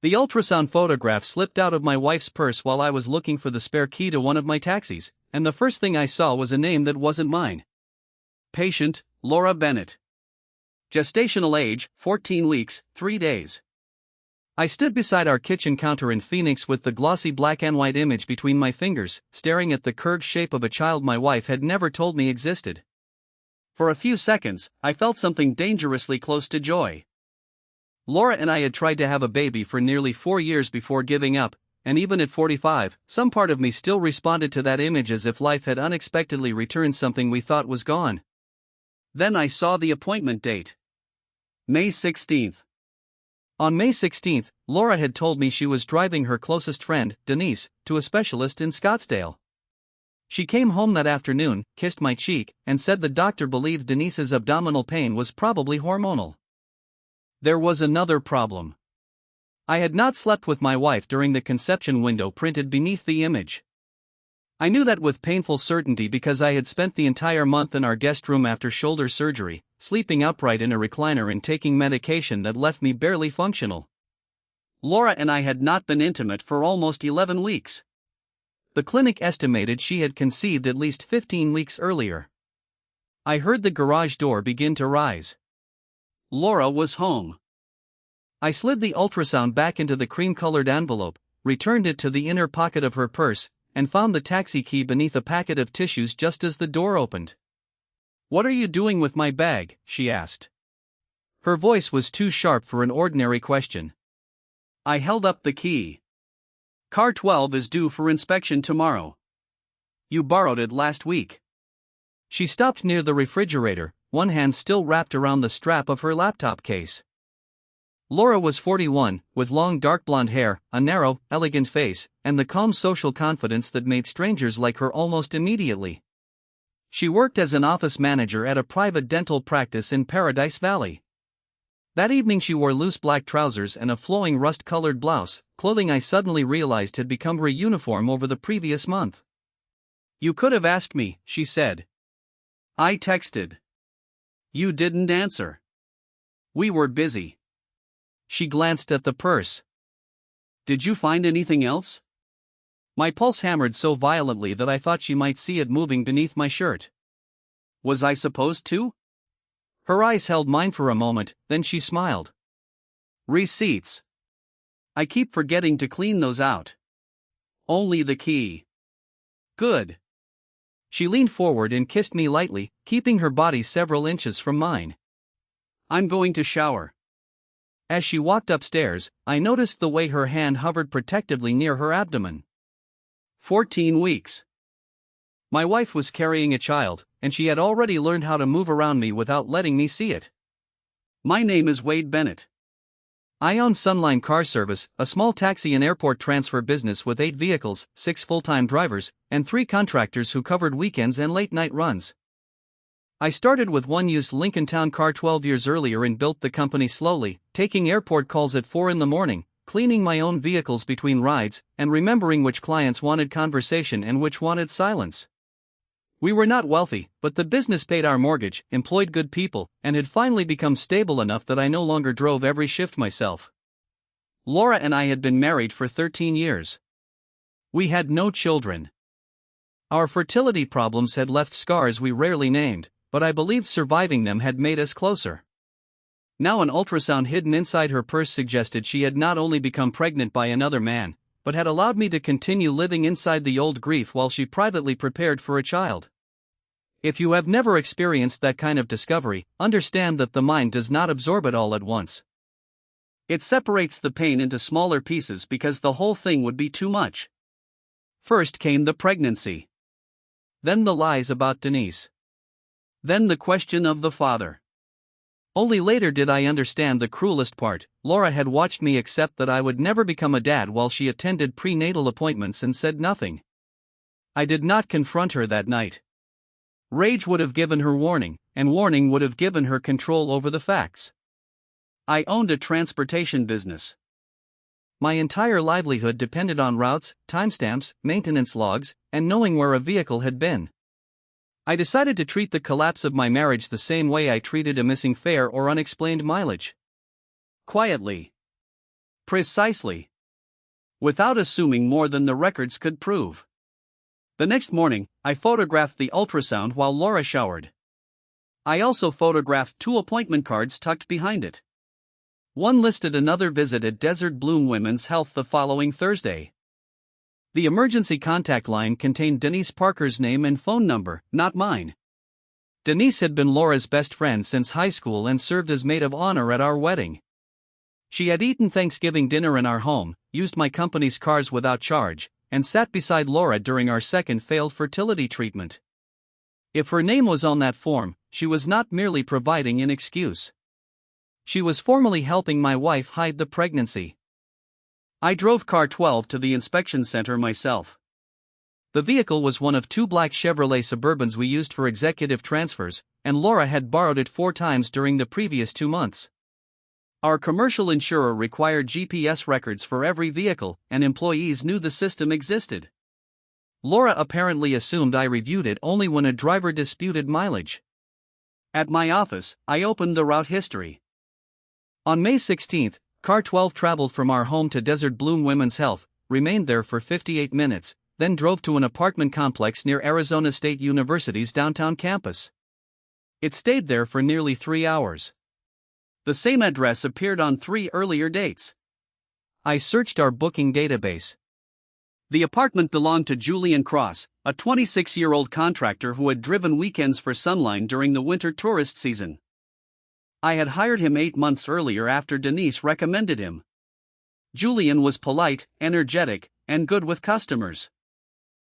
The ultrasound photograph slipped out of my wife's purse while I was looking for the spare key to one of my taxis, and the first thing I saw was a name that wasn't mine. Patient, Laura Bennett. Gestational age, 14 weeks, 3 days. I stood beside our kitchen counter in Phoenix with the glossy black and white image between my fingers, staring at the curved shape of a child my wife had never told me existed. For a few seconds, I felt something dangerously close to joy. Laura and I had tried to have a baby for nearly 4 years before giving up, and even at 45, some part of me still responded to that image as if life had unexpectedly returned something we thought was gone. Then I saw the appointment date. May 16th. On May 16th, Laura had told me she was driving her closest friend, Denise, to a specialist in Scottsdale. She came home that afternoon, kissed my cheek, and said the doctor believed Denise's abdominal pain was probably hormonal. There was another problem. I had not slept with my wife during the conception window printed beneath the image. I knew that with painful certainty because I had spent the entire month in our guest room after shoulder surgery, sleeping upright in a recliner and taking medication that left me barely functional. Laura and I had not been intimate for almost 11 weeks. The clinic estimated she had conceived at least 15 weeks earlier. I heard the garage door begin to rise. Laura was home. I slid the ultrasound back into the cream-colored envelope, returned it to the inner pocket of her purse, and found the taxi key beneath a packet of tissues just as the door opened. "What are you doing with my bag?" she asked. Her voice was too sharp for an ordinary question. I held up the key. "Car 12 is due for inspection tomorrow. You borrowed it last week." She stopped near the refrigerator, one hand still wrapped around the strap of her laptop case. Laura was 41, with long dark blonde hair, a narrow, elegant face, and the calm social confidence that made strangers like her almost immediately. She worked as an office manager at a private dental practice in Paradise Valley. That evening she wore loose black trousers and a flowing rust-colored blouse, clothing I suddenly realized had become her uniform over the previous month. "You could have asked me," she said. "I texted. You didn't answer. We were busy." She glanced at the purse. "Did you find anything else?" My pulse hammered so violently that I thought she might see it moving beneath my shirt. Was I supposed to? Her eyes held mine for a moment, then she smiled. "Receipts. I keep forgetting to clean those out. Only the key." "Good." She leaned forward and kissed me lightly, keeping her body several inches from mine. "I'm going to shower." As she walked upstairs, I noticed the way her hand hovered protectively near her abdomen. 14 weeks. My wife was carrying a child, and she had already learned how to move around me without letting me see it. "My name is Wade Bennett. I own Sunline Car Service, a small taxi and airport transfer business with 8 vehicles, 6 full-time drivers, and 3 contractors who covered weekends and late-night runs. I started with one used Lincoln Town car 12 years earlier and built the company slowly, taking airport calls at 4 in the morning, cleaning my own vehicles between rides, and remembering which clients wanted conversation and which wanted silence. We were not wealthy, but the business paid our mortgage, employed good people, and had finally become stable enough that I no longer drove every shift myself. Laura and I had been married for 13 years. We had no children. Our fertility problems had left scars we rarely named, but I believed surviving them had made us closer. Now an ultrasound hidden inside her purse suggested she had not only become pregnant by another man, but had allowed me to continue living inside the old grief while she privately prepared for a child. If you have never experienced that kind of discovery, understand that the mind does not absorb it all at once. It separates the pain into smaller pieces because the whole thing would be too much. First came the pregnancy. Then the lies about Denise. Then the question of the father. Only later did I understand the cruelest part. Laura had watched me accept that I would never become a dad while she attended prenatal appointments and said nothing. I did not confront her that night. Rage would have given her warning, and warning would have given her control over the facts. I owned a transportation business. My entire livelihood depended on routes, timestamps, maintenance logs, and knowing where a vehicle had been. I decided to treat the collapse of my marriage the same way I treated a missing fare or unexplained mileage. Quietly. Precisely. Without assuming more than the records could prove. The next morning, I photographed the ultrasound while Laura showered. I also photographed 2 appointment cards tucked behind it. One listed another visit at Desert Bloom Women's Health the following Thursday. The emergency contact line contained Denise Parker's name and phone number, not mine. Denise had been Laura's best friend since high school and served as maid of honor at our wedding. She had eaten Thanksgiving dinner in our home, used my company's cars without charge, and sat beside Laura during our second failed fertility treatment. If her name was on that form, she was not merely providing an excuse. She was formally helping my wife hide the pregnancy. I drove car 12 to the inspection center myself. The vehicle was one of 2 black Chevrolet Suburbans we used for executive transfers, and Laura had borrowed it 4 times during the previous 2 months. Our commercial insurer required GPS records for every vehicle, and employees knew the system existed. Laura apparently assumed I reviewed it only when a driver disputed mileage. At my office, I opened the route history. On May 16, car 12 traveled from our home to Desert Bloom Women's Health, remained there for 58 minutes, then drove to an apartment complex near Arizona State University's downtown campus. It stayed there for nearly 3 hours. The same address appeared on 3 earlier dates. I searched our booking database. The apartment belonged to Julian Cross, a 26-year-old contractor who had driven weekends for Sunline during the winter tourist season. I had hired him 8 months earlier after Denise recommended him. Julian was polite, energetic, and good with customers.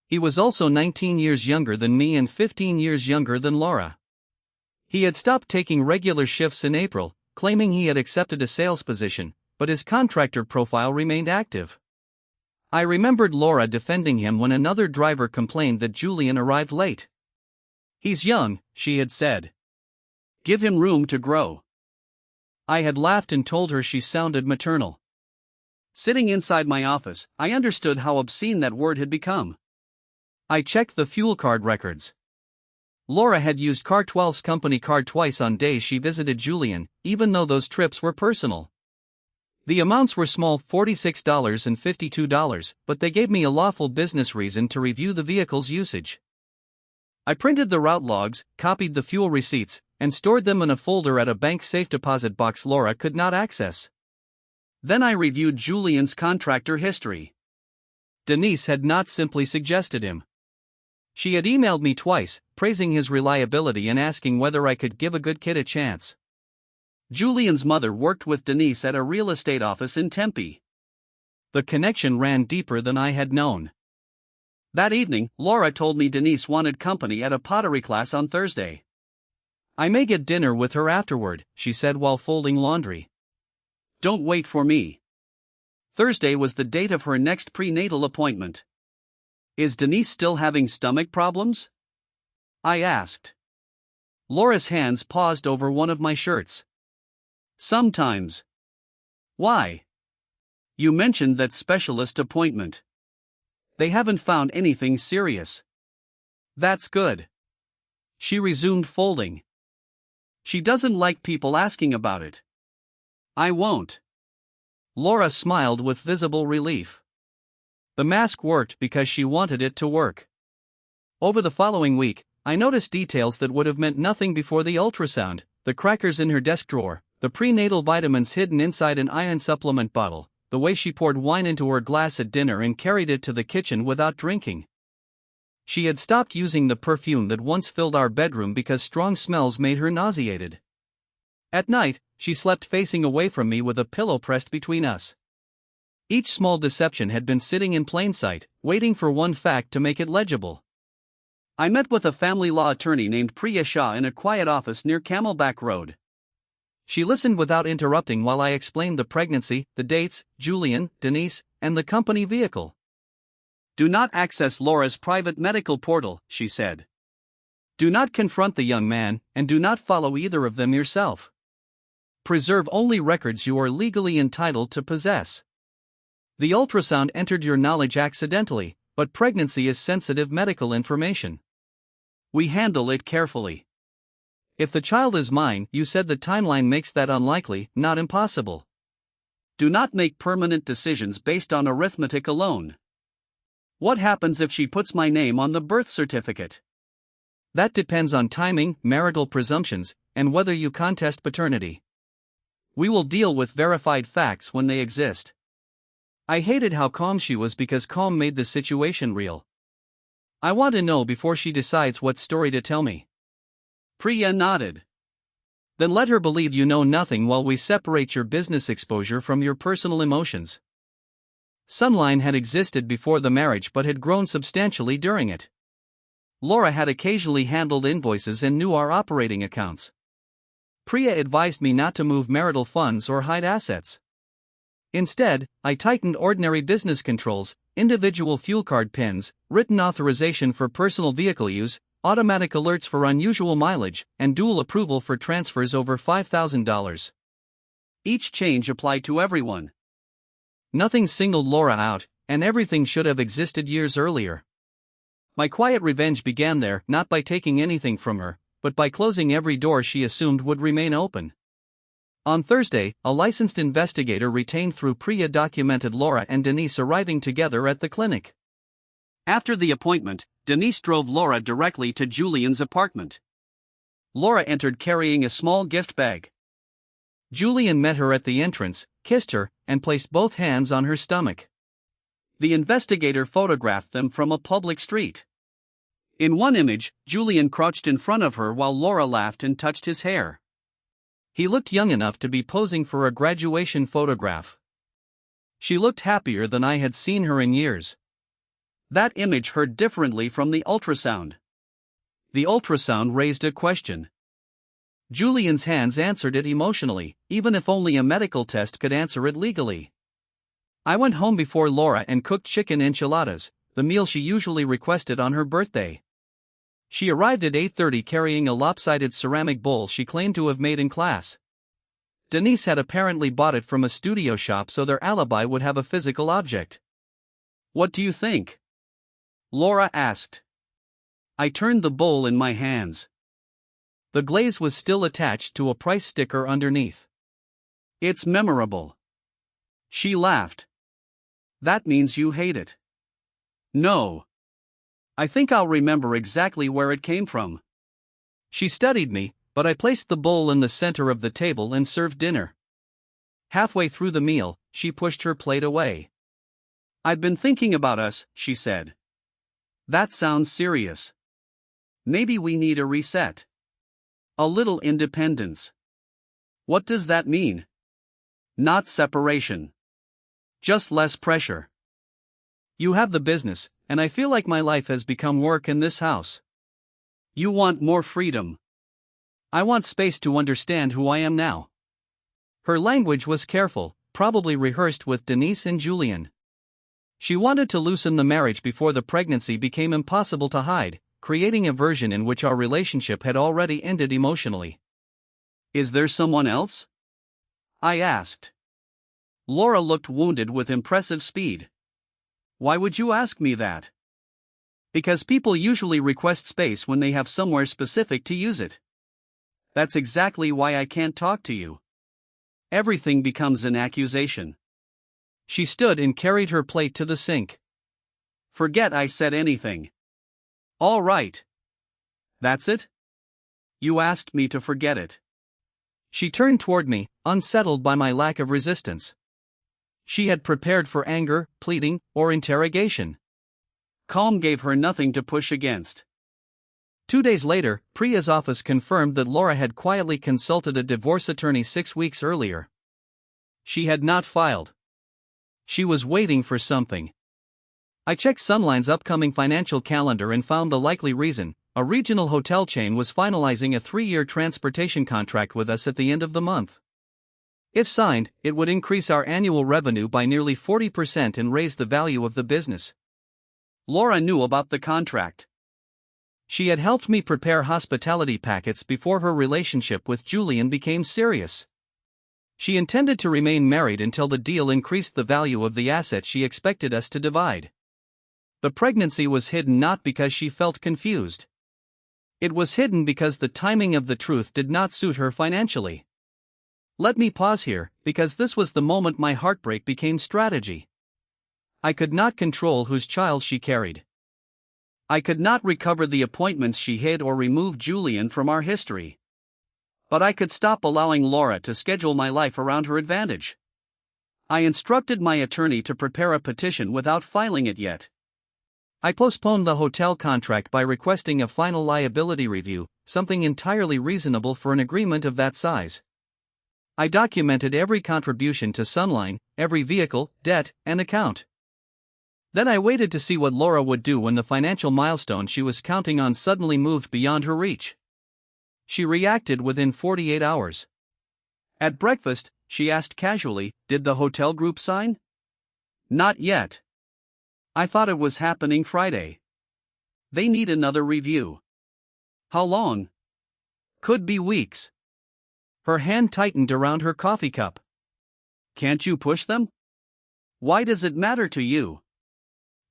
He was also 19 years younger than me and 15 years younger than Laura. He had stopped taking regular shifts in April, claiming he had accepted a sales position, but his contractor profile remained active. I remembered Laura defending him when another driver complained that Julian arrived late. "He's young," she had said. "Give him room to grow." I had laughed and told her she sounded maternal. Sitting inside my office, I understood how obscene that word had become. I checked the fuel card records. Laura had used car 12's company card twice on days she visited Julian, even though those trips were personal. The amounts were small, $46 and $52, but they gave me a lawful business reason to review the vehicle's usage. I printed the route logs, copied the fuel receipts, and stored them in a folder at a bank safe deposit box Laura could not access. Then I reviewed Julian's contractor history. Denise had not simply suggested him. She had emailed me twice, praising his reliability and asking whether I could give a good kid a chance. Julian's mother worked with Denise at a real estate office in Tempe. The connection ran deeper than I had known. That evening, Laura told me Denise wanted company at a pottery class on Thursday. "I may get dinner with her afterward," she said while folding laundry. "Don't wait for me." Thursday was the date of her next prenatal appointment. "Is Denise still having stomach problems?" I asked. Laura's hands paused over one of my shirts. "Sometimes." "Why?" "You mentioned that specialist appointment." "They haven't found anything serious." "That's good." She resumed folding. "She doesn't like people asking about it." "I won't." Laura smiled with visible relief. The mask worked because she wanted it to work. Over the following week, I noticed details that would have meant nothing before the ultrasound: the crackers in her desk drawer, the prenatal vitamins hidden inside an iron supplement bottle, the way she poured wine into her glass at dinner and carried it to the kitchen without drinking. She had stopped using the perfume that once filled our bedroom because strong smells made her nauseated. At night, she slept facing away from me with a pillow pressed between us. Each small deception had been sitting in plain sight, waiting for one fact to make it legible. I met with a family law attorney named Priya Shah in a quiet office near Camelback Road. She listened without interrupting while I explained the pregnancy, the dates, Julian, Denise, and the company vehicle. "Do not access Laura's private medical portal," she said. "Do not confront the young man, and do not follow either of them yourself. Preserve only records you are legally entitled to possess. The ultrasound entered your knowledge accidentally, but pregnancy is sensitive medical information. We handle it carefully. If the child is mine, you said the timeline makes that unlikely, not impossible. Do not make permanent decisions based on arithmetic alone. What happens if she puts my name on the birth certificate? That depends on timing, marital presumptions, and whether you contest paternity. We will deal with verified facts when they exist. I hated how calm she was because calm made the situation real. I want to know before she decides what story to tell me. Priya nodded. Then let her believe you know nothing while we separate your business exposure from your personal emotions. Sunline had existed before the marriage but had grown substantially during it. Laura had occasionally handled invoices and knew our operating accounts. Priya advised me not to move marital funds or hide assets. Instead, I tightened ordinary business controls, individual fuel card pins, written authorization for personal vehicle use, automatic alerts for unusual mileage, and dual approval for transfers over $5,000. Each change applied to everyone. Nothing singled Laura out, and everything should have existed years earlier. My quiet revenge began there, not by taking anything from her, but by closing every door she assumed would remain open. On Thursday, a licensed investigator retained through Priya documented Laura and Denise arriving together at the clinic. After the appointment, Denise drove Laura directly to Julian's apartment. Laura entered carrying a small gift bag. Julian met her at the entrance, kissed her, and placed both hands on her stomach. The investigator photographed them from a public street. In one image, Julian crouched in front of her while Laura laughed and touched his hair. He looked young enough to be posing for a graduation photograph. She looked happier than I had seen her in years. That image heard differently from the ultrasound. The ultrasound raised a question. Julian's hands answered it emotionally, even if only a medical test could answer it legally. I went home before Laura and cooked chicken enchiladas, the meal she usually requested on her birthday. She arrived at 8:30 carrying a lopsided ceramic bowl she claimed to have made in class. Denise had apparently bought it from a studio shop so their alibi would have a physical object. "What do you think?" Laura asked. I turned the bowl in my hands. The glaze was still attached to a price sticker underneath. "It's memorable." She laughed. "That means you hate it." "No. I think I'll remember exactly where it came from." She studied me, but I placed the bowl in the center of the table and served dinner. Halfway through the meal, she pushed her plate away. "I've been thinking about us," she said. "That sounds serious. Maybe we need a reset. A little independence." "What does that mean?" "Not separation. Just less pressure. You have the business, and I feel like my life has become work in this house. You want more freedom. I want space to understand who I am now." Her language was careful, probably rehearsed with Denise and Julian. She wanted to loosen the marriage before the pregnancy became impossible to hide, creating a version in which our relationship had already ended emotionally. "Is there someone else?" I asked. Laura looked wounded with impressive speed. "Why would you ask me that?" "Because people usually request space when they have somewhere specific to use it. That's exactly why I can't talk to you. Everything becomes an accusation." She stood and carried her plate to the sink. "Forget I said anything." "All right. That's it? You asked me to forget it." She turned toward me, unsettled by my lack of resistance. She had prepared for anger, pleading, or interrogation. Calm gave her nothing to push against. 2 days later, Priya's office confirmed that Laura had quietly consulted a divorce attorney 6 weeks earlier. She had not filed. She was waiting for something. I checked Sunline's upcoming financial calendar and found the likely reason: a regional hotel chain was finalizing a 3-year transportation contract with us at the end of the month. If signed, it would increase our annual revenue by nearly 40% and raise the value of the business. Laura knew about the contract. She had helped me prepare hospitality packets before her relationship with Julian became serious. She intended to remain married until the deal increased the value of the asset she expected us to divide. The pregnancy was hidden not because she felt confused. It was hidden because the timing of the truth did not suit her financially. Let me pause here, because this was the moment my heartbreak became strategy. I could not control whose child she carried. I could not recover the appointments she hid or remove Julian from our history. But I could stop allowing Laura to schedule my life around her advantage. I instructed my attorney to prepare a petition without filing it yet. I postponed the hotel contract by requesting a final liability review, something entirely reasonable for an agreement of that size. I documented every contribution to Sunline, every vehicle, debt, and account. Then I waited to see what Laura would do when the financial milestone she was counting on suddenly moved beyond her reach. She reacted within 48 hours. At breakfast, she asked casually, "Did the hotel group sign?" "Not yet. I thought it was happening Friday. They need another review." "How long?" "Could be weeks." Her hand tightened around her coffee cup. "Can't you push them?" "Why does it matter to you?"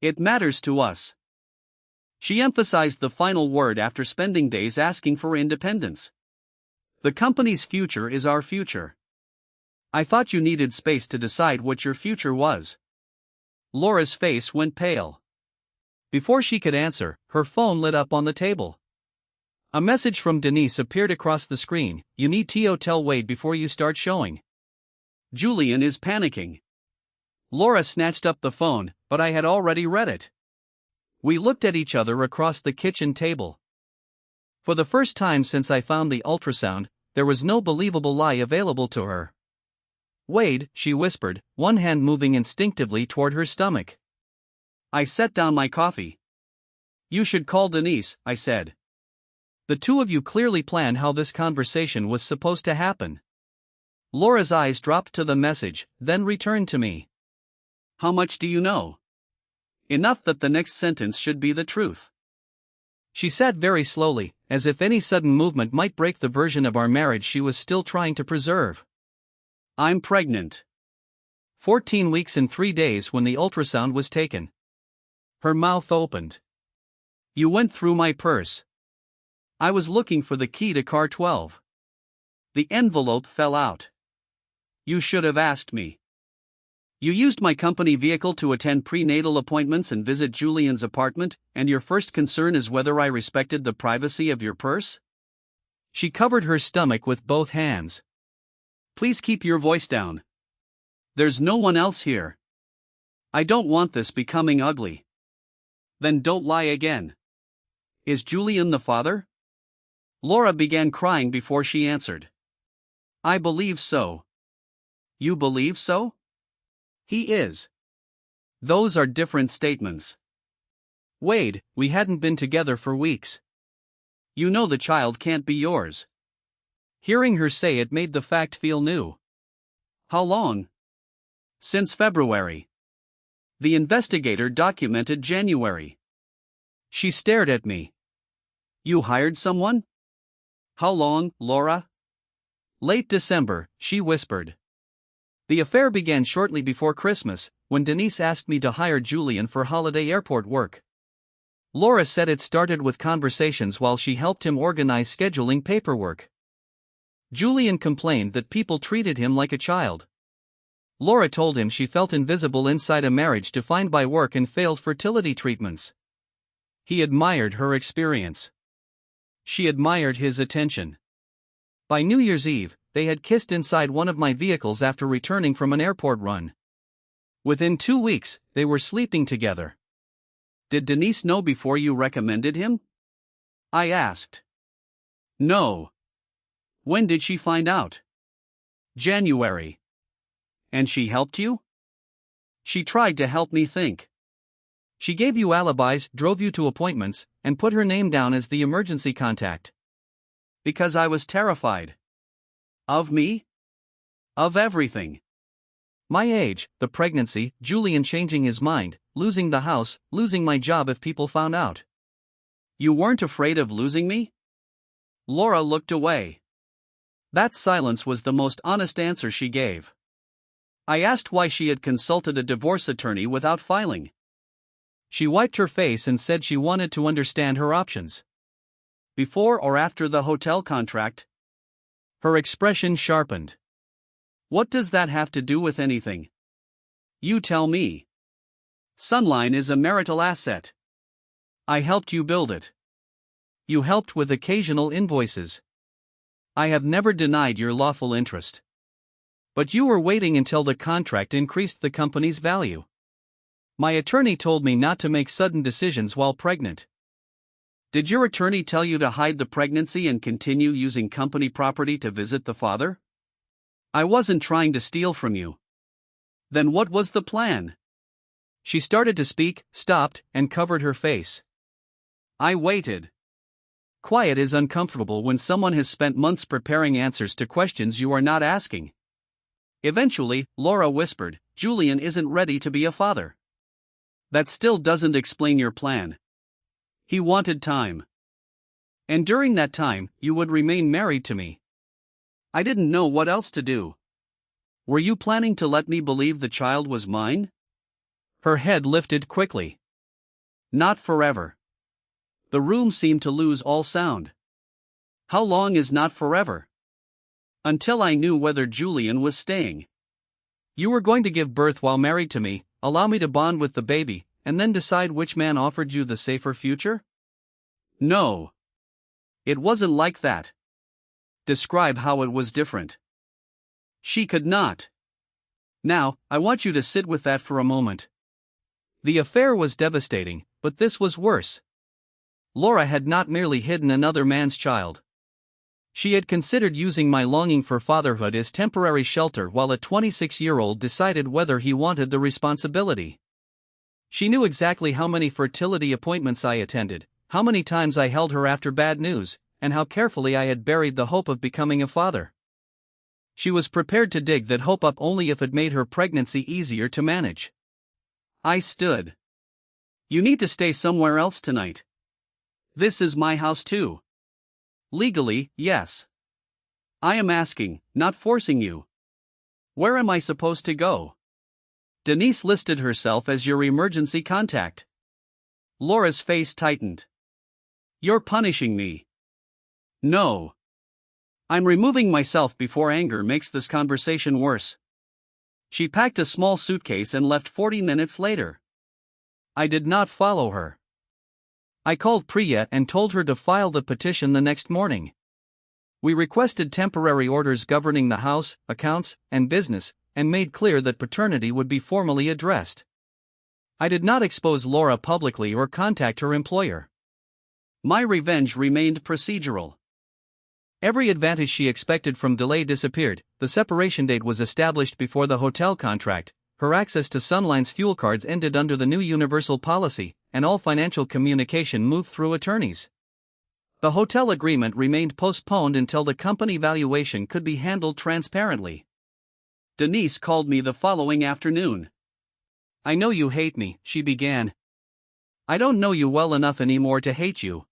"It matters to us." She emphasized the final word after spending days asking for independence. "The company's future is our future. I thought you needed space to decide what your future was." Laura's face went pale. Before she could answer, her phone lit up on the table. A message from Denise appeared across the screen. "You need to tell Wade before you start showing. Julian is panicking." Laura snatched up the phone, but I had already read it. We looked at each other across the kitchen table. For the first time since I found the ultrasound, there was no believable lie available to her. "Wade," she whispered, one hand moving instinctively toward her stomach. I set down my coffee. "You should call Denise," I said. "The two of you clearly planned how this conversation was supposed to happen." Laura's eyes dropped to the message, then returned to me. "How much do you know?" "Enough that the next sentence should be the truth." She said very slowly, as if any sudden movement might break the version of our marriage she was still trying to preserve. "I'm pregnant." 14 weeks and 3 days when the ultrasound was taken. Her mouth opened. "You went through my purse." "I was looking for the key to car 12. The envelope fell out." "You should have asked me." "You used my company vehicle to attend prenatal appointments and visit Julian's apartment, and your first concern is whether I respected the privacy of your purse?" She covered her stomach with both hands. "Please keep your voice down. There's no one else here. I don't want this becoming ugly." "Then don't lie again. Is Julian the father?" Laura began crying before she answered. "I believe so." "You believe so?" "He is." "Those are different statements." "Wade, we hadn't been together for weeks. You know the child can't be yours." Hearing her say it made the fact feel new. "How long?" "Since February. The investigator documented January." She stared at me. "You hired someone?" "How long, Laura?" "Late December," she whispered. "The affair began shortly before Christmas, when Denise asked me to hire Julian for holiday airport work. Laura said it started with conversations while she helped him organize scheduling paperwork. Julian complained that people treated him like a child. Laura told him she felt invisible inside a marriage defined by work and failed fertility treatments. He admired her experience. She admired his attention. By New Year's Eve, they had kissed inside one of my vehicles after returning from an airport run. Within 2 weeks, they were sleeping together. "Did Denise know before you recommended him?" I asked. "No." "When did she find out?" "January." "And she helped you?" "She tried to help me think." "She gave you alibis, drove you to appointments, and put her name down as the emergency contact." "Because I was terrified." "Of me?" "Of everything. My age, the pregnancy, Julian changing his mind, losing the house, losing my job if people found out." "You weren't afraid of losing me?" Laura looked away. That silence was the most honest answer she gave. I asked why she had consulted a divorce attorney without filing. She wiped her face and said she wanted to understand her options. "Before or after the hotel contract?" Her expression sharpened. What does that have to do with anything? You tell me. Sunline is a marital asset. I helped you build it. You helped with occasional invoices. I have never denied your lawful interest. But you were waiting until the contract increased the company's value. My attorney told me not to make sudden decisions while pregnant. Did your attorney tell you to hide the pregnancy and continue using company property to visit the father? I wasn't trying to steal from you. Then what was the plan? She started to speak, stopped, and covered her face. I waited. Quiet is uncomfortable when someone has spent months preparing answers to questions you are not asking. Eventually, Laura whispered, "Julian isn't ready to be a father." That still doesn't explain your plan. He wanted time. And during that time, you would remain married to me. I didn't know what else to do. Were you planning to let me believe the child was mine? Her head lifted quickly. Not forever. The room seemed to lose all sound. How long is not forever? Until I knew whether Julian was staying. You were going to give birth while married to me, allow me to bond with the baby, and then decide which man offered you the safer future? No. It wasn't like that. Describe how it was different. She could not. Now, I want you to sit with that for a moment. The affair was devastating, but this was worse. Laura had not merely hidden another man's child. She had considered using my longing for fatherhood as temporary shelter while a 26-year-old decided whether he wanted the responsibility. She knew exactly how many fertility appointments I attended, how many times I held her after bad news, and how carefully I had buried the hope of becoming a father. She was prepared to dig that hope up only if it made her pregnancy easier to manage. I stood. You need to stay somewhere else tonight. This is my house too. Legally, yes. I am asking, not forcing you. Where am I supposed to go? Denise listed herself as your emergency contact. Laura's face tightened. You're punishing me. No. I'm removing myself before anger makes this conversation worse. She packed a small suitcase and left 40 minutes later. I did not follow her. I called Priya and told her to file the petition the next morning. We requested temporary orders governing the house, accounts, and business, and made clear that paternity would be formally addressed. I did not expose Laura publicly or contact her employer. My revenge remained procedural. Every advantage she expected from delay disappeared. The separation date was established before the hotel contract, her access to Sunline's fuel cards ended under the new universal policy, and all financial communication moved through attorneys. The hotel agreement remained postponed until the company valuation could be handled transparently. Denise called me the following afternoon. I know you hate me, she began. I don't know you well enough anymore to hate you.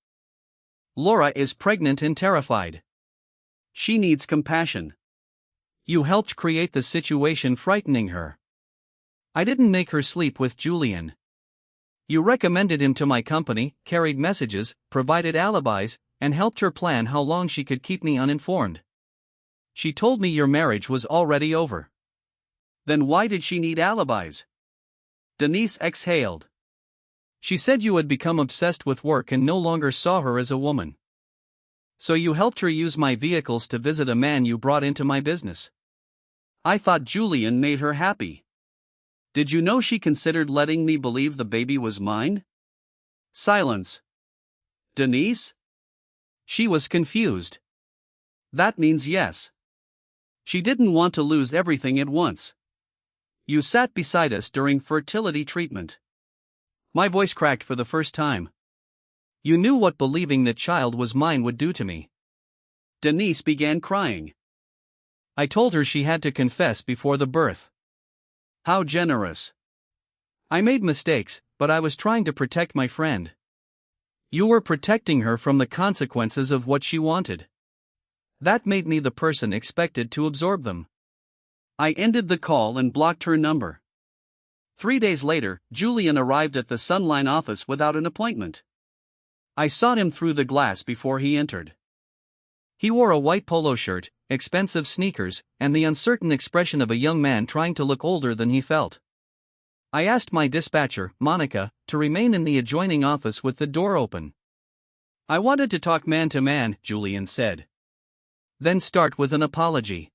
Laura is pregnant and terrified. She needs compassion. You helped create the situation frightening her. I didn't make her sleep with Julian. You recommended him to my company, carried messages, provided alibis, and helped her plan how long she could keep me uninformed. She told me your marriage was already over. Then why did she need alibis? Denise exhaled. She said you had become obsessed with work and no longer saw her as a woman. So you helped her use my vehicles to visit a man you brought into my business. I thought Julian made her happy. Did you know she considered letting me believe the baby was mine? Silence. Denise? She was confused. That means yes. She didn't want to lose everything at once. You sat beside us during fertility treatment. My voice cracked for the first time. You knew what believing that child was mine would do to me. Denise began crying. I told her she had to confess before the birth. How generous. I made mistakes, but I was trying to protect my friend. You were protecting her from the consequences of what she wanted. That made me the person expected to absorb them. I ended the call and blocked her number. 3 days later, Julian arrived at the Sunline office without an appointment. I saw him through the glass before he entered. He wore a white polo shirt, expensive sneakers, and the uncertain expression of a young man trying to look older than he felt. I asked my dispatcher, Monica, to remain in the adjoining office with the door open. I wanted to talk man to man, Julian said. Then start with an apology.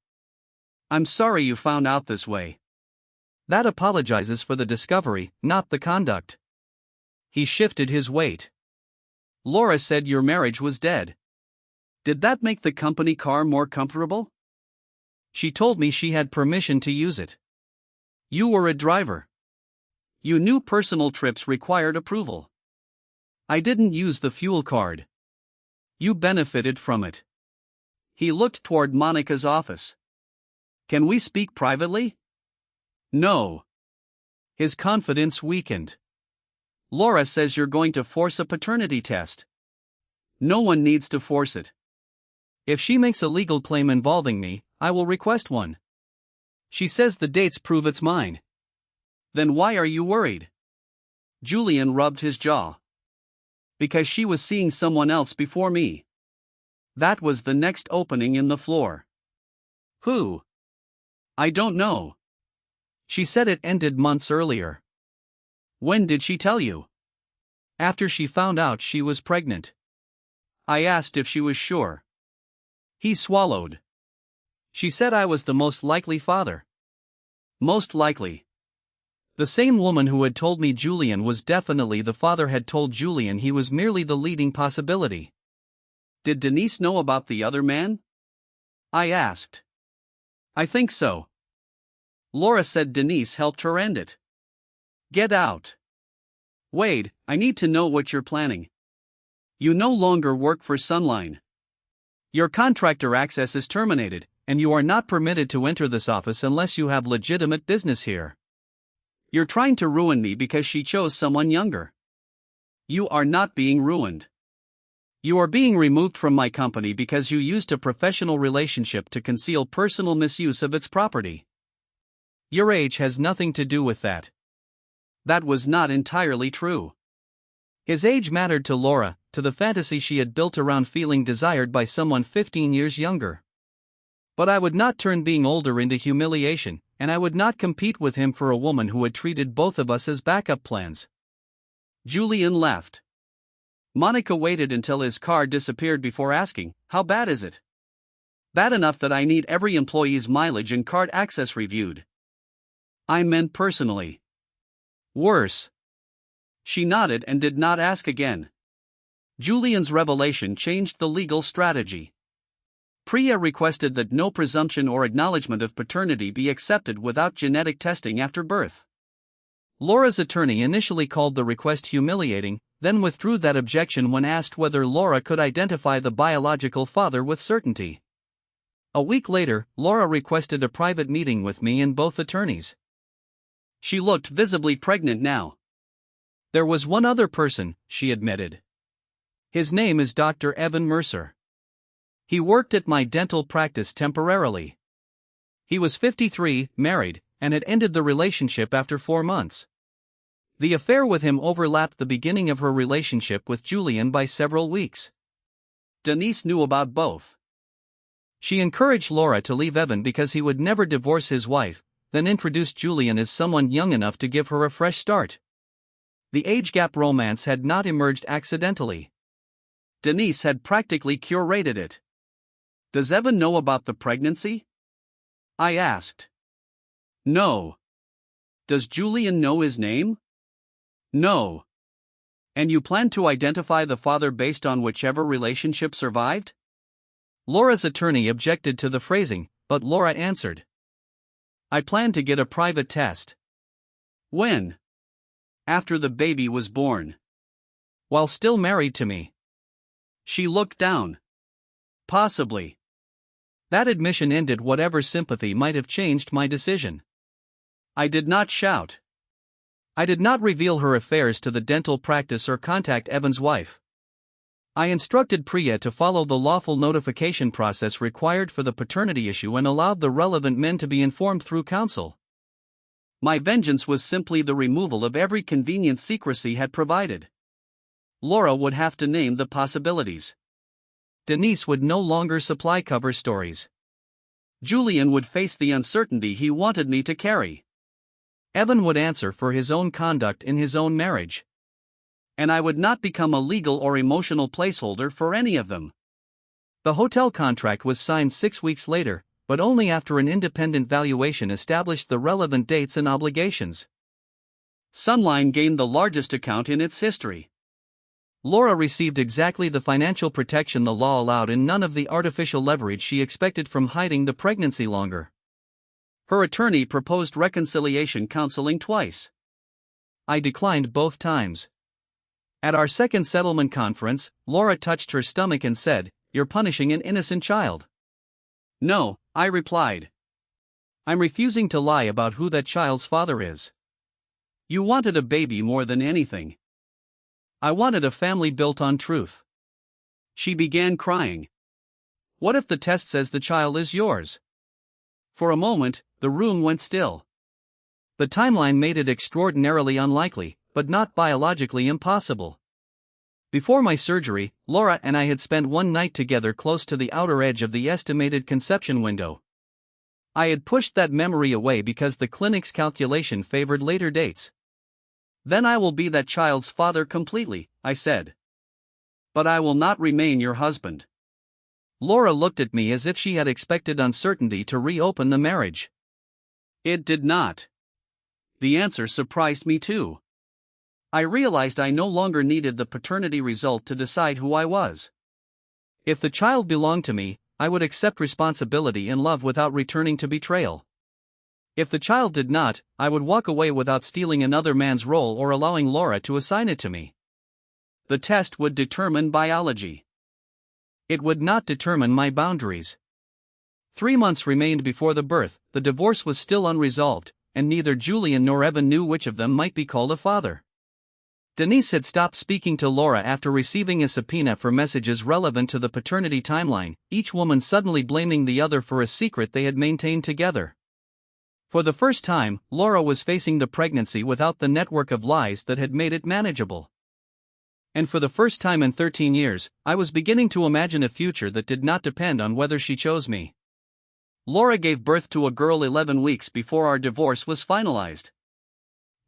I'm sorry you found out this way. That apologizes for the discovery, not the conduct. He shifted his weight. Laura said your marriage was dead. Did that make the company car more comfortable? She told me she had permission to use it. You were a driver. You knew personal trips required approval. I didn't use the fuel card. You benefited from it. He looked toward Monica's office. Can we speak privately? No. His confidence weakened. Laura says you're going to force a paternity test. No one needs to force it. If she makes a legal claim involving me, I will request one. She says the dates prove it's mine. Then why are you worried? Julian rubbed his jaw. Because she was seeing someone else before me. That was the next opening in the floor. Who? I don't know. She said it ended months earlier. When did she tell you? After she found out she was pregnant. I asked if she was sure. He swallowed. She said I was the most likely father. Most likely. The same woman who had told me Julian was definitely the father had told Julian he was merely the leading possibility. Did Denise know about the other man? I asked. I think so. Laura said Denise helped her end it. Get out. Wade, I need to know what you're planning. You no longer work for Sunline. Your contractor access is terminated, and you are not permitted to enter this office unless you have legitimate business here. You're trying to ruin me because she chose someone younger. You are not being ruined. You are being removed from my company because you used a professional relationship to conceal personal misuse of its property. Your age has nothing to do with that. That was not entirely true. His age mattered to Laura, to the fantasy she had built around feeling desired by someone 15 years younger. But I would not turn being older into humiliation, and I would not compete with him for a woman who had treated both of us as backup plans. Julian left. Monica waited until his car disappeared before asking, "How bad is it?" "Bad enough that I need every employee's mileage and card access reviewed." "I meant personally." "Worse." She nodded and did not ask again. Julian's revelation changed the legal strategy. Priya requested that no presumption or acknowledgement of paternity be accepted without genetic testing after birth. Laura's attorney initially called the request humiliating, then withdrew that objection when asked whether Laura could identify the biological father with certainty. A week later, Laura requested a private meeting with me and both attorneys. She looked visibly pregnant now. There was one other person, she admitted. His name is Dr. Evan Mercer. He worked at my dental practice temporarily. He was 53, married, and had ended the relationship after 4 months. The affair with him overlapped the beginning of her relationship with Julian by several weeks. Denise knew about both. She encouraged Laura to leave Evan because he would never divorce his wife, then introduced Julian as someone young enough to give her a fresh start. The age gap romance had not emerged accidentally. Denise had practically curated it. Does Evan know about the pregnancy? I asked. No. Does Julian know his name? No. And you plan to identify the father based on whichever relationship survived? Laura's attorney objected to the phrasing, but Laura answered. I plan to get a private test. When? After the baby was born. While still married to me. She looked down. Possibly. That admission ended whatever sympathy might have changed my decision. I did not shout. I did not reveal her affairs to the dental practice or contact Evan's wife. I instructed Priya to follow the lawful notification process required for the paternity issue and allowed the relevant men to be informed through counsel. My vengeance was simply the removal of every convenience secrecy had provided. Laura would have to name the possibilities. Denise would no longer supply cover stories. Julian would face the uncertainty he wanted me to carry. Evan would answer for his own conduct in his own marriage. And I would not become a legal or emotional placeholder for any of them. The hotel contract was signed 6 weeks later, but only after an independent valuation established the relevant dates and obligations. Sunline gained the largest account in its history. Laura received exactly the financial protection the law allowed and none of the artificial leverage she expected from hiding the pregnancy longer. Her attorney proposed reconciliation counseling twice. I declined both times. At our second settlement conference, Laura touched her stomach and said, "You're punishing an innocent child." "No," I replied. "I'm refusing to lie about who that child's father is." "You wanted a baby more than anything." "I wanted a family built on truth." She began crying. "What if the test says the child is yours?" For a moment, the room went still. The timeline made it extraordinarily unlikely, but not biologically impossible. Before my surgery, Laura and I had spent one night together close to the outer edge of the estimated conception window. I had pushed that memory away because the clinic's calculation favored later dates. "Then I will be that child's father completely," I said. "But I will not remain your husband." Laura looked at me as if she had expected uncertainty to reopen the marriage. It did not. The answer surprised me too. I realized I no longer needed the paternity result to decide who I was. If the child belonged to me, I would accept responsibility and love without returning to betrayal. If the child did not, I would walk away without stealing another man's role or allowing Laura to assign it to me. The test would determine biology. It would not determine my boundaries. 3 months remained before the birth, the divorce was still unresolved, and neither Julian nor Evan knew which of them might be called a father. Denise had stopped speaking to Laura after receiving a subpoena for messages relevant to the paternity timeline, each woman suddenly blaming the other for a secret they had maintained together. For the first time, Laura was facing the pregnancy without the network of lies that had made it manageable. And for the first time in 13 years, I was beginning to imagine a future that did not depend on whether she chose me. Laura gave birth to a girl 11 weeks before our divorce was finalized.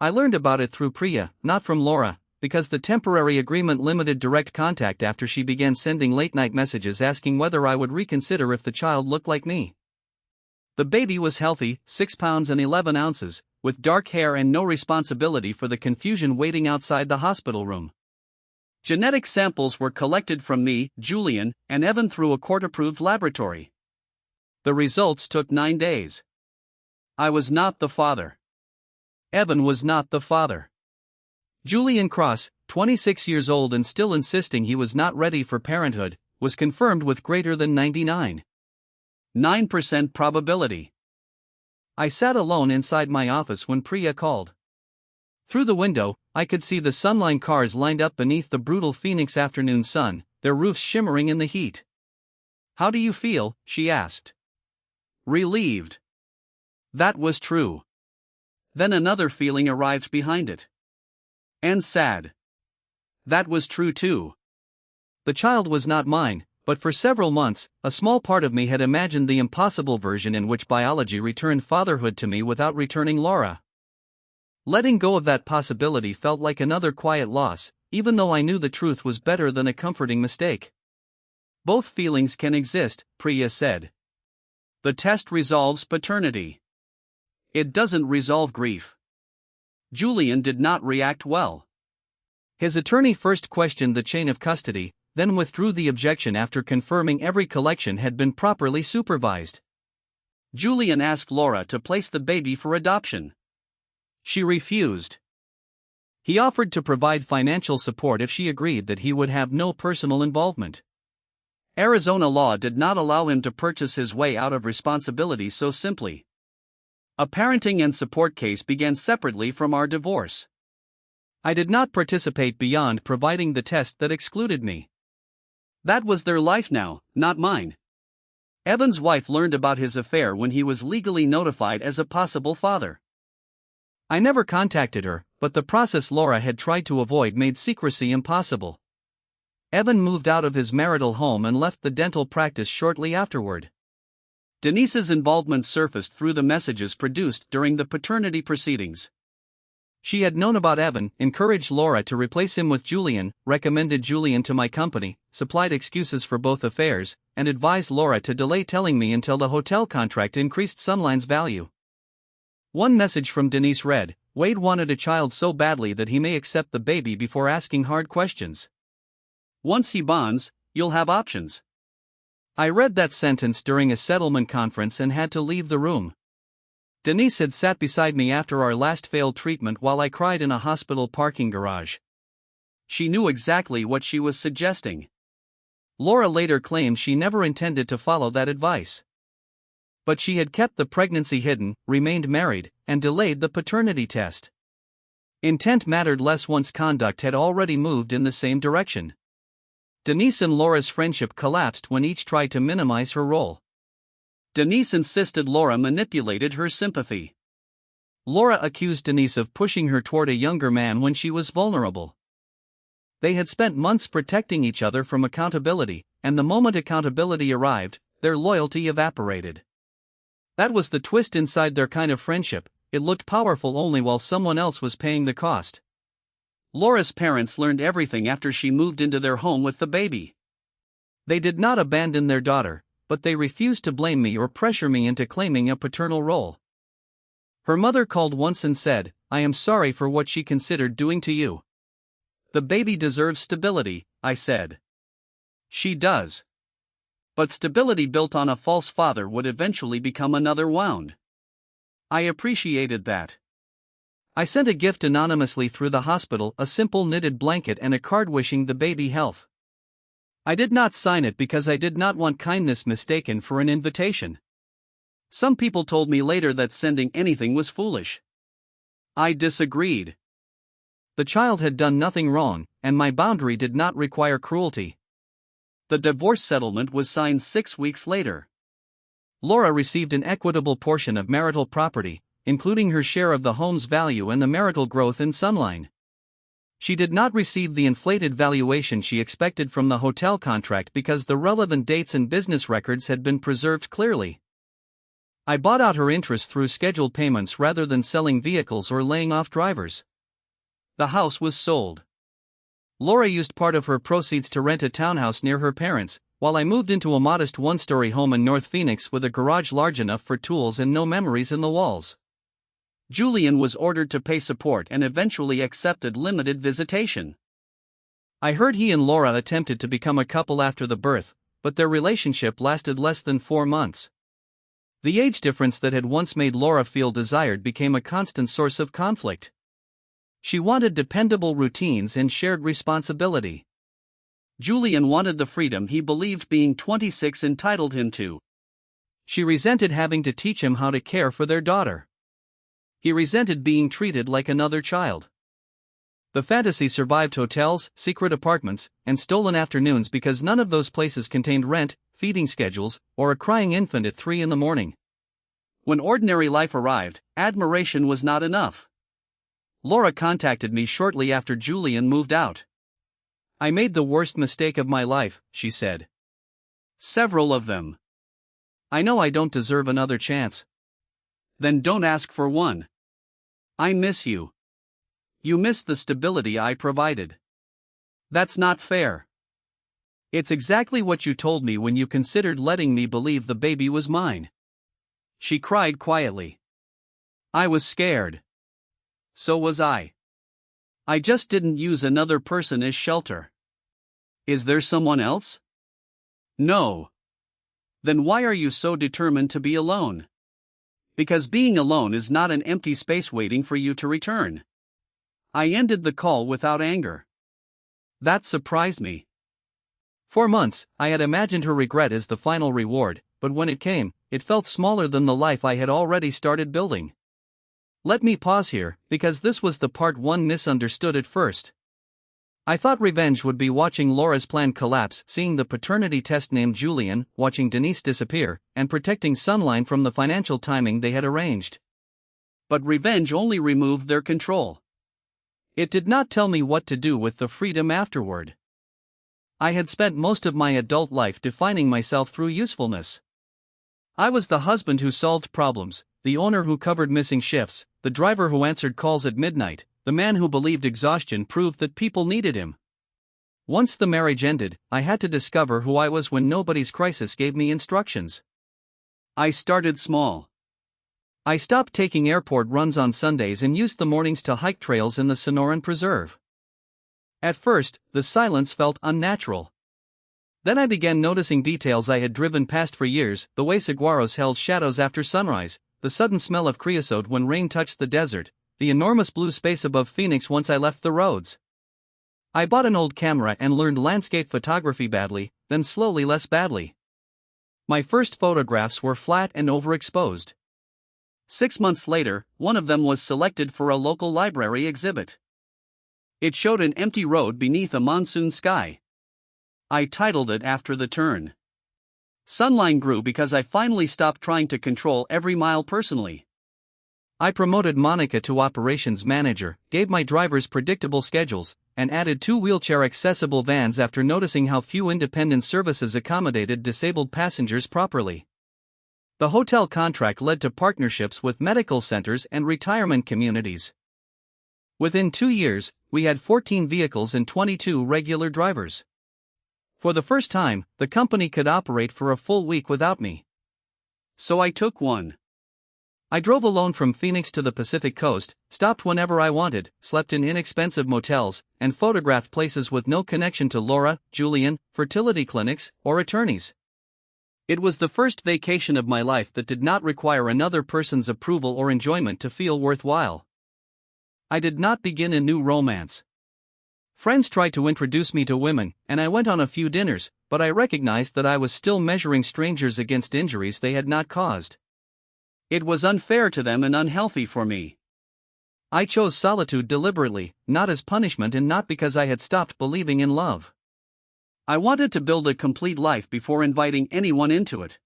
I learned about it through Priya, not from Laura, because the temporary agreement limited direct contact after she began sending late-night messages asking whether I would reconsider if the child looked like me. The baby was healthy, 6 pounds and 11 ounces, with dark hair and no responsibility for the confusion waiting outside the hospital room. Genetic samples were collected from me, Julian, and Evan through a court-approved laboratory. The results took 9 days. I was not the father. Evan was not the father. Julian Cross, 26 years old and still insisting he was not ready for parenthood, was confirmed with greater than 99.9% probability. I sat alone inside my office when Priya called. Through the window, I could see the Sunline cars lined up beneath the brutal Phoenix afternoon sun, their roofs shimmering in the heat. "How do you feel?" she asked. "Relieved." That was true. Then another feeling arrived behind it. And sad. That was true too. The child was not mine, but for several months, a small part of me had imagined the impossible version in which biology returned fatherhood to me without returning Laura. Letting go of that possibility felt like another quiet loss, even though I knew the truth was better than a comforting mistake. "Both feelings can exist," Priya said. "The test resolves paternity. It doesn't resolve grief." Julian did not react well. His attorney first questioned the chain of custody, then withdrew the objection after confirming every collection had been properly supervised. Julian asked Laura to place the baby for adoption. She refused. He offered to provide financial support if she agreed that he would have no personal involvement. Arizona law did not allow him to purchase his way out of responsibility so simply. A parenting and support case began separately from our divorce. I did not participate beyond providing the test that excluded me. That was their life now, not mine. Evan's wife learned about his affair when he was legally notified as a possible father. I never contacted her, but the process Laura had tried to avoid made secrecy impossible. Evan moved out of his marital home and left the dental practice shortly afterward. Denise's involvement surfaced through the messages produced during the paternity proceedings. She had known about Evan, encouraged Laura to replace him with Julian, recommended Julian to my company, supplied excuses for both affairs, and advised Laura to delay telling me until the hotel contract increased Sunline's value. One message from Denise read, "Wade wanted a child so badly that he may accept the baby before asking hard questions. Once he bonds, you'll have options." I read that sentence during a settlement conference and had to leave the room. Denise had sat beside me after our last failed treatment while I cried in a hospital parking garage. She knew exactly what she was suggesting. Laura later claimed she never intended to follow that advice. But she had kept the pregnancy hidden, remained married, and delayed the paternity test. Intent mattered less once conduct had already moved in the same direction. Denise and Laura's friendship collapsed when each tried to minimize her role. Denise insisted Laura manipulated her sympathy. Laura accused Denise of pushing her toward a younger man when she was vulnerable. They had spent months protecting each other from accountability, and the moment accountability arrived, their loyalty evaporated. That was the twist inside their kind of friendship. It looked powerful only while someone else was paying the cost. Laura's parents learned everything after she moved into their home with the baby. They did not abandon their daughter, but they refused to blame me or pressure me into claiming a paternal role. Her mother called once and said, "I am sorry for what she considered doing to you." "The baby deserves stability," I said. "She does. But stability built on a false father would eventually become another wound." I appreciated that. I sent a gift anonymously through the hospital, a simple knitted blanket and a card wishing the baby health. I did not sign it because I did not want kindness mistaken for an invitation. Some people told me later that sending anything was foolish. I disagreed. The child had done nothing wrong, and my boundary did not require cruelty. The divorce settlement was signed 6 weeks later. Laura received an equitable portion of marital property, including her share of the home's value and the marital growth in Sunline. She did not receive the inflated valuation she expected from the hotel contract because the relevant dates and business records had been preserved clearly. I bought out her interest through scheduled payments rather than selling vehicles or laying off drivers. The house was sold. Laura used part of her proceeds to rent a townhouse near her parents, while I moved into a modest one-story home in North Phoenix with a garage large enough for tools and no memories in the walls. Julian was ordered to pay support and eventually accepted limited visitation. I heard he and Laura attempted to become a couple after the birth, but their relationship lasted less than 4 months. The age difference that had once made Laura feel desired became a constant source of conflict. She wanted dependable routines and shared responsibility. Julian wanted the freedom he believed being 26 entitled him to. She resented having to teach him how to care for their daughter. He resented being treated like another child. The fantasy survived hotels, secret apartments, and stolen afternoons because none of those places contained rent, feeding schedules, or a crying infant at 3 a.m. When ordinary life arrived, admiration was not enough. Laura contacted me shortly after Julian moved out. "I made the worst mistake of my life," she said. "Several of them. I know I don't deserve another chance." "Then don't ask for one. I miss you. You miss the stability I provided." "That's not fair." "It's exactly what you told me when you considered letting me believe the baby was mine." She cried quietly. "I was scared. So was I. I just didn't use another person as shelter." "Is there someone else?" "No." "Then why are you so determined to be alone?" "Because being alone is not an empty space waiting for you to return." I ended the call without anger. That surprised me. For months, I had imagined her regret as the final reward, but when it came, it felt smaller than the life I had already started building. Let me pause here, because this was the part one misunderstood at first. I thought revenge would be watching Laura's plan collapse, seeing the paternity test named Julian, watching Denise disappear, and protecting Sunline from the financial timing they had arranged. But revenge only removed their control. It did not tell me what to do with the freedom afterward. I had spent most of my adult life defining myself through usefulness. I was the husband who solved problems, the owner who covered missing shifts, the driver who answered calls at midnight, the man who believed exhaustion proved that people needed him. Once the marriage ended, I had to discover who I was when nobody's crisis gave me instructions. I started small. I stopped taking airport runs on Sundays and used the mornings to hike trails in the Sonoran Preserve. At first, the silence felt unnatural. Then I began noticing details I had driven past for years: the way saguaros held shadows after sunrise, the sudden smell of creosote when rain touched the desert, the enormous blue space above Phoenix once I left the roads. I bought an old camera and learned landscape photography badly, then slowly less badly. My first photographs were flat and overexposed. 6 months later, one of them was selected for a local library exhibit. It showed an empty road beneath a monsoon sky. I titled it after the turn. Sunline grew because I finally stopped trying to control every mile personally. I promoted Monica to operations manager, gave my drivers predictable schedules, and added 2 wheelchair-accessible vans after noticing how few independent services accommodated disabled passengers properly. The hotel contract led to partnerships with medical centers and retirement communities. Within 2 years, we had 14 vehicles and 22 regular drivers. For the first time, the company could operate for a full week without me. So I took one. I drove alone from Phoenix to the Pacific Coast, stopped whenever I wanted, slept in inexpensive motels, and photographed places with no connection to Laura, Julian, fertility clinics, or attorneys. It was the first vacation of my life that did not require another person's approval or enjoyment to feel worthwhile. I did not begin a new romance. Friends tried to introduce me to women, and I went on a few dinners, but I recognized that I was still measuring strangers against injuries they had not caused. It was unfair to them and unhealthy for me. I chose solitude deliberately, not as punishment and not because I had stopped believing in love. I wanted to build a complete life before inviting anyone into it.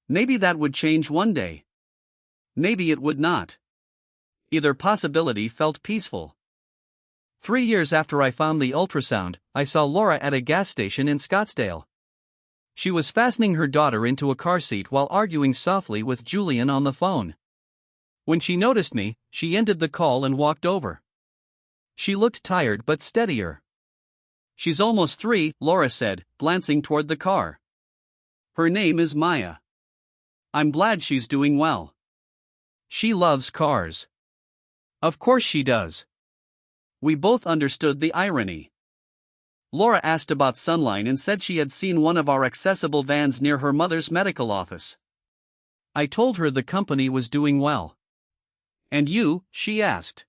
Maybe that would change one day. Maybe it would not. Either possibility felt peaceful. 3 years after I found the ultrasound, I saw Laura at a gas station in Scottsdale. She was fastening her daughter into a car seat while arguing softly with Julian on the phone. When she noticed me, she ended the call and walked over. She looked tired but steadier. "She's almost 3, Laura said, glancing toward the car. "Her name is Maya. I'm glad she's doing well. She loves cars." "Of course she does." We both understood the irony. Laura asked about Sunline and said she had seen one of our accessible vans near her mother's medical office. I told her the company was doing well. "And you?" she asked.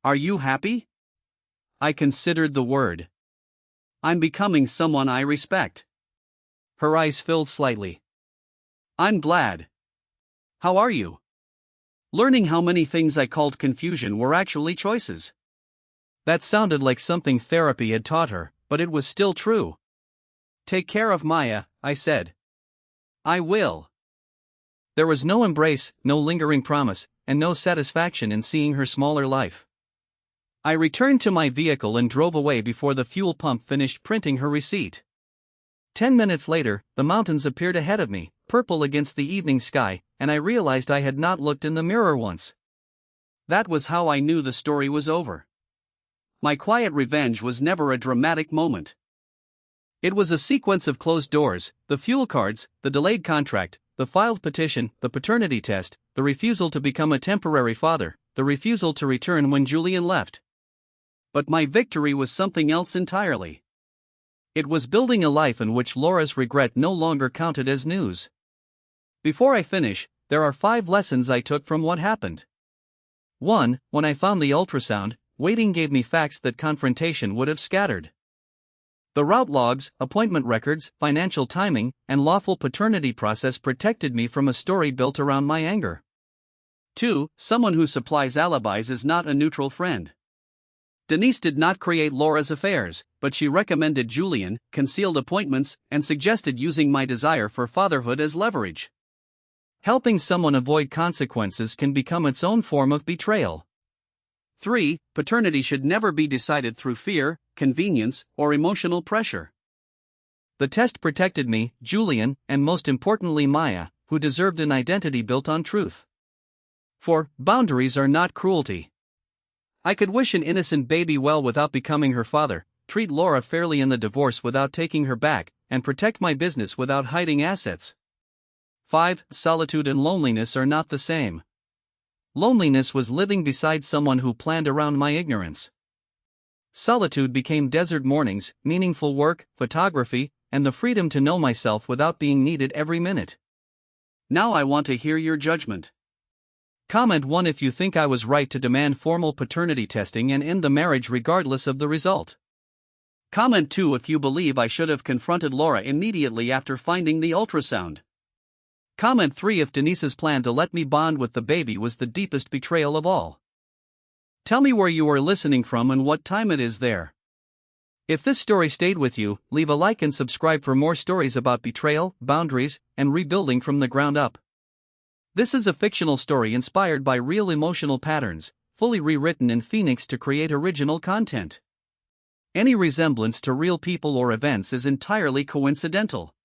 "Are you happy?" I considered the word. "I'm becoming someone I respect." Her eyes filled slightly. "I'm glad. How are you?" Learning how many things I called confusion were actually choices. That sounded like something therapy had taught her, but it was still true. "Take care of Maya," I said. "I will." There was no embrace, no lingering promise, and no satisfaction in seeing her smaller life. I returned to my vehicle and drove away before the fuel pump finished printing her receipt. 10 minutes later, the mountains appeared ahead of me, purple against the evening sky, and I realized I had not looked in the mirror once. That was how I knew the story was over. My quiet revenge was never a dramatic moment. It was a sequence of closed doors: the fuel cards, the delayed contract, the filed petition, the paternity test, the refusal to become a temporary father, the refusal to return when Julian left. But my victory was something else entirely. It was building a life in which Laura's regret no longer counted as news. Before I finish, there are 5 lessons I took from what happened. 1. When I found the ultrasound, waiting gave me facts that confrontation would have scattered. The route logs, appointment records, financial timing, and lawful paternity process protected me from a story built around my anger. 2. Someone who supplies alibis is not a neutral friend. Denise did not create Laura's affairs, but she recommended Julian, concealed appointments, and suggested using my desire for fatherhood as leverage. Helping someone avoid consequences can become its own form of betrayal. 3. Paternity should never be decided through fear, convenience, or emotional pressure. The test protected me, Julian, and most importantly Maya, who deserved an identity built on truth. 4. Boundaries are not cruelty. I could wish an innocent baby well without becoming her father, treat Laura fairly in the divorce without taking her back, and protect my business without hiding assets. 5. Solitude and loneliness are not the same. Loneliness was living beside someone who planned around my ignorance. Solitude became desert mornings, meaningful work, photography, and the freedom to know myself without being needed every minute. Now I want to hear your judgment. Comment 1 if you think I was right to demand formal paternity testing and end the marriage regardless of the result. Comment 2 if you believe I should have confronted Laura immediately after finding the ultrasound. Comment 3 if Denise's plan to let me bond with the baby was the deepest betrayal of all. Tell me where you are listening from and what time it is there. If this story stayed with you, leave a like and subscribe for more stories about betrayal, boundaries, and rebuilding from the ground up. This is a fictional story inspired by real emotional patterns, fully rewritten in Phoenix to create original content. Any resemblance to real people or events is entirely coincidental.